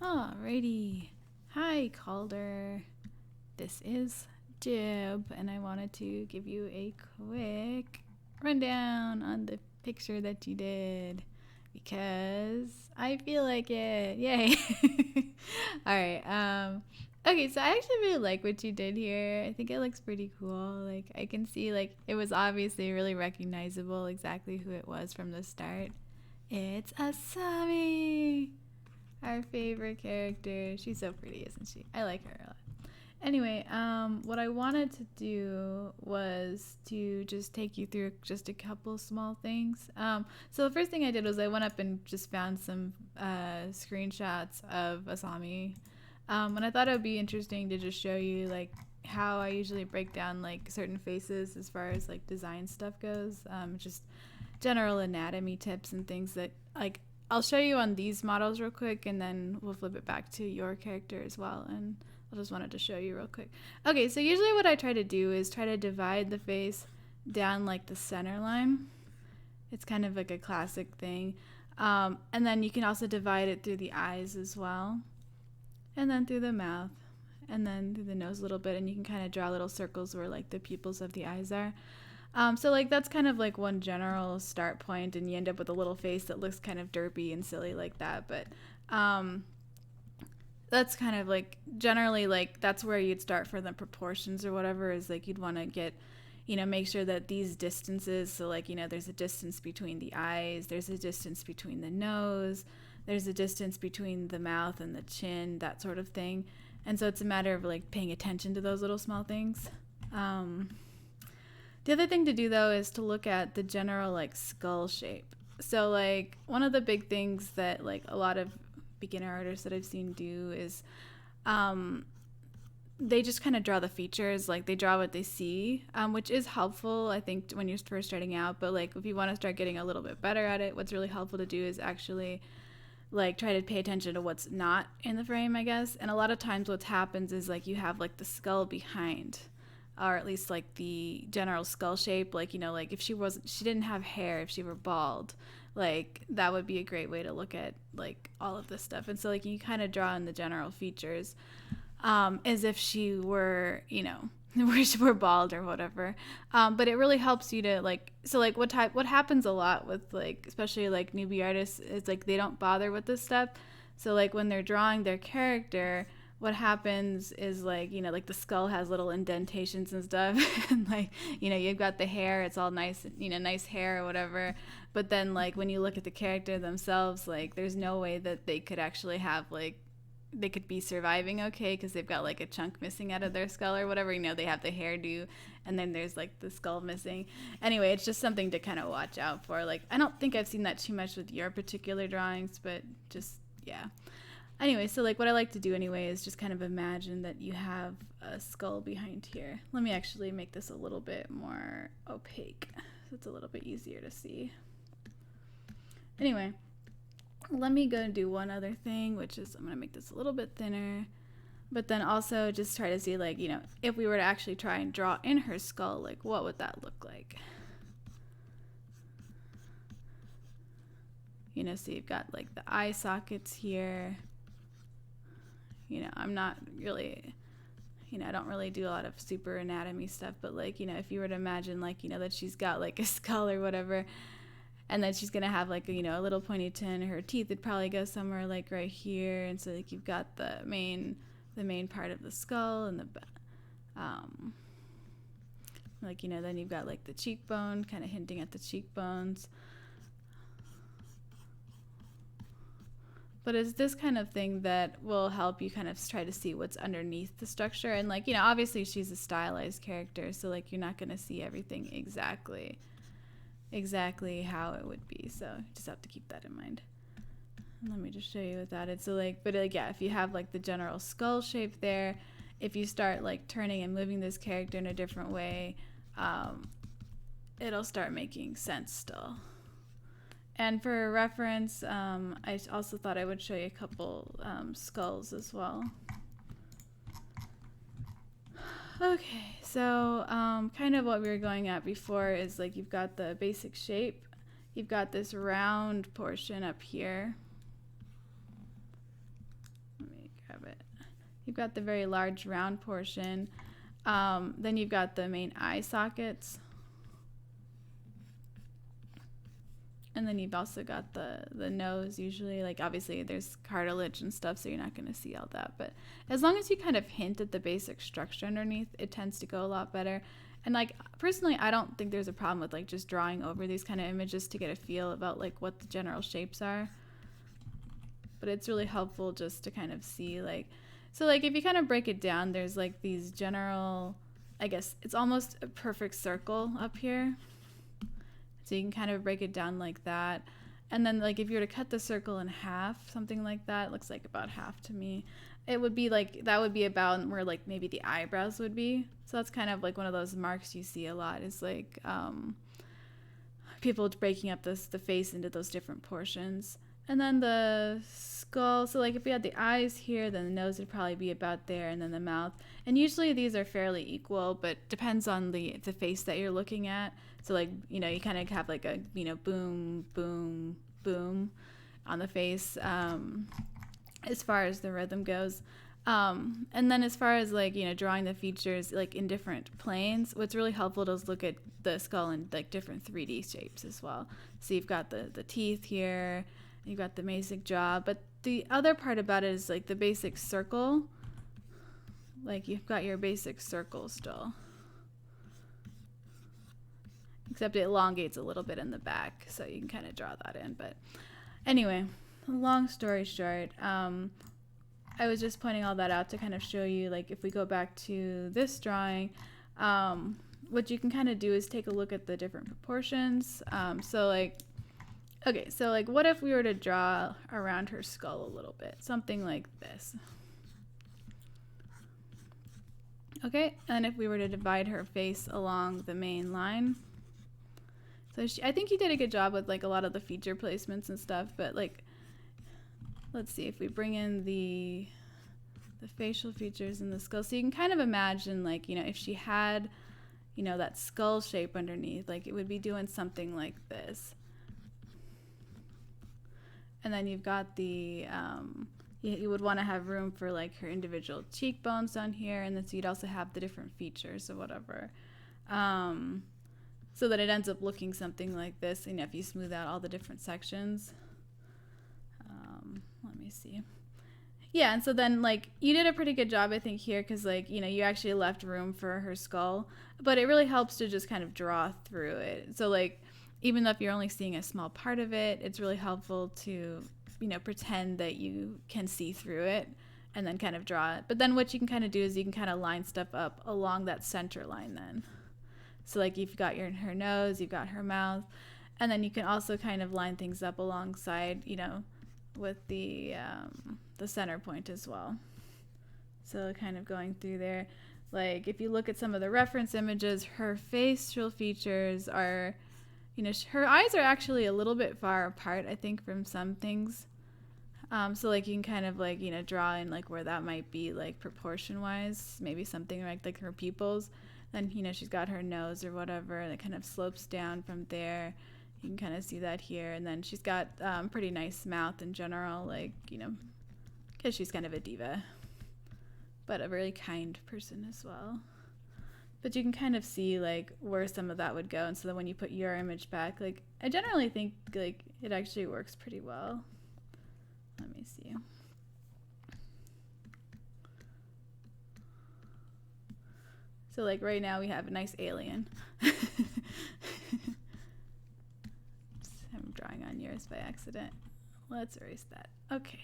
Alrighty. Hi, Caulder. This is Jib, and I wanted to give you a quick rundown on the picture that you did because I feel like it. Yay! Alright, okay, so I actually really like what you did here. I think it looks pretty cool. Like, I can see, like, it was obviously really recognizable exactly who it was from the start. It's Asami! Our favorite character. She's so pretty, isn't she? I like her a lot. Anyway, what I wanted to do was to just take you through just a couple small things. So the first thing I did was I went up and just found some screenshots of Asami. And I thought it would be interesting to just show you like how I usually break down like certain faces as far as like design stuff goes. Just general anatomy tips and things that like I'll show you on these models real quick, and then we'll flip it back to your character as well. And I just wanted to show you real quick. Okay, so usually what I try to do is try to divide the face down like the center line. It's kind of like a classic thing. And then you can also divide it through the eyes as well. And then through the mouth. And then through the nose a little bit. And you can kind of draw little circles where like the pupils of the eyes are. So like that's kind of like one general start point, and you end up with a little face that looks kind of derpy and silly like that. But that's kind of like generally like that's where you'd start for the proportions or whatever, is like you'd want to get, make sure that these distances, so like, there's a distance between the eyes, there's a distance between the nose, there's a distance between the mouth and the chin, that sort of thing. And so it's a matter of like paying attention to those little small things. The other thing to do, though, is to look at the general, like, skull shape. So, like, one of the big things that, like, a lot of beginner artists that I've seen do is they just kind of draw the features. Like, they draw what they see, which is helpful, I think, when you're first starting out. But, like, if you want to start getting a little bit better at it, what's really helpful to do is actually, like, try to pay attention to what's not in the frame, I guess. And a lot of times what happens is, like, you have, like, the skull behind, or at least like the general skull shape, like, like if she didn't have hair, if she were bald, like that would be a great way to look at like all of this stuff. And so like you kind of draw in the general features as if she were, where she were bald or whatever. But it really helps you to like, so like what happens a lot with like especially like newbie artists is like they don't bother with this stuff. So like when they're drawing their character, what happens is like, like the skull has little indentations and stuff. And like, you've got the hair, it's all nice, nice hair or whatever. But then like when you look at the character themselves, like there's no way that they could actually have like, they could be surviving okay because they've got like a chunk missing out of their skull or whatever. They have the hairdo and then there's like the skull missing. Anyway, it's just something to kind of watch out for. Like, I don't think I've seen that too much with your particular drawings, but just, yeah. Anyway, so like what I like to do anyway is just kind of imagine that you have a skull behind here. Let me actually make this a little bit more opaque so it's a little bit easier to see. Anyway, let me go and do one other thing, which is I'm going to make this a little bit thinner, but then also just try to see like, if we were to actually try and draw in her skull, like what would that look like? So you've got like the eye sockets here. I'm not really, I don't really do a lot of super anatomy stuff, but like, if you were to imagine like, that she's got like a skull or whatever, and then she's going to have like, a little pointy chin, her teeth would probably go somewhere like right here. And so like you've got the main part of the skull and the, like, then you've got like the cheekbone kind of hinting at the cheekbones. But it's this kind of thing that will help you kind of try to see what's underneath the structure. And like, obviously she's a stylized character, so like you're not going to see everything exactly how it would be. So you just have to keep that in mind. And let me just show you what that is. So like, but like, yeah, if you have like the general skull shape there, if you start like turning and moving this character in a different way, it'll start making sense still. And for reference, I also thought I would show you a couple skulls as well. Okay, so kind of what we were going at before is like you've got the basic shape. You've got this round portion up here. Let me grab it. You've got the very large round portion. Then you've got the main eye sockets. And then you've also got the nose usually. Like obviously there's cartilage and stuff, so you're not going to see all that. But as long as you kind of hint at the basic structure underneath, it tends to go a lot better. And like personally, I don't think there's a problem with like just drawing over these kind of images to get a feel about like what the general shapes are. But it's really helpful just to kind of see like, so like if you kind of break it down, there's like these general, I guess it's almost a perfect circle up here. So you can kind of break it down like that. And then like if you were to cut the circle in half, something like that, it looks like about half to me. It would be like, that would be about where like maybe the eyebrows would be. So that's kind of like one of those marks you see a lot is like people breaking up the face into those different portions. And then the skull, so like if we had the eyes here, then the nose would probably be about there, and then the mouth. And usually these are fairly equal, but depends on the face that you're looking at. So like, you know, you kind of have like a, you know, boom, boom, boom on the face as far as the rhythm goes. And then as far as like, you know, drawing the features like in different planes, what's really helpful is look at the skull in like different 3D shapes as well. So you've got the teeth here, you've got the basic jaw, but the other part about it is like the basic circle. Like you've got your basic circle still, except it elongates a little bit in the back, so you can kind of draw that in. But anyway, long story short, I was just pointing all that out to kind of show you, like if we go back to this drawing, what you can kind of do is take a look at the different proportions. So like, okay, so like what if we were to draw around her skull a little bit, something like this. Okay, and if we were to divide her face along the main line. So I think he did a good job with like a lot of the feature placements and stuff, but like, let's see if we bring in the facial features and the skull. So you can kind of imagine like, you know, if she had, you know, that skull shape underneath, like it would be doing something like this. And then you've got the, you would want to have room for like her individual cheekbones down here, and then so you'd also have the different features or whatever. So that it ends up looking something like this, you know, if you smooth out all the different sections. Let me see. Yeah, and so then like you did a pretty good job I think here, because like, you know, you actually left room for her skull, but it really helps to just kind of draw through it. So like even though if you're only seeing a small part of it, it's really helpful to, you know, pretend that you can see through it and then kind of draw it. But then what you can kind of do is you can kind of line stuff up along that center line then. So like you've got her nose, you've got her mouth, and then you can also kind of line things up alongside, you know, with the center point as well. So kind of going through there, like if you look at some of the reference images, her facial features are, you know, her eyes are actually a little bit far apart, I think, from some things. So like you can kind of like, you know, draw in like where that might be like proportion wise, maybe something like her pupils. Then, you know, she's got her nose or whatever that kind of slopes down from there. You can kind of see that here. And then she's got pretty nice mouth in general, like, you know, because she's kind of a diva, but a really kind person as well. But you can kind of see like where some of that would go. And so then when you put your image back, like I generally think like it actually works pretty well. Let me see. So like right now we have a nice alien. I'm drawing on yours by accident. Let's erase that. Okay.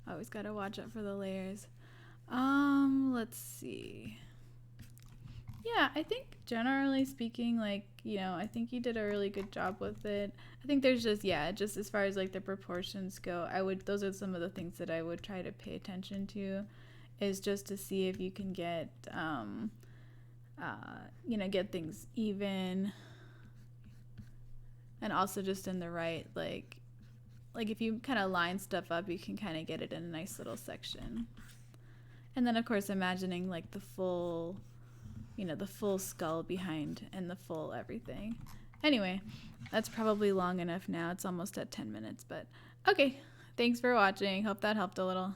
Always gotta watch out for the layers. Let's see. Yeah, I think generally speaking, like, you know, I think you did a really good job with it. I think there's just, yeah, just as far as like the proportions go, those are some of the things that I would try to pay attention to, is just to see if you can get, you know, get things even, and also just in the right, like if you kind of line stuff up, you can kind of get it in a nice little section. And then of course imagining like the full, you know, the full skull behind and the full everything. Anyway, that's probably long enough now. It's almost at 10 minutes, but okay. Thanks for watching. Hope that helped a little.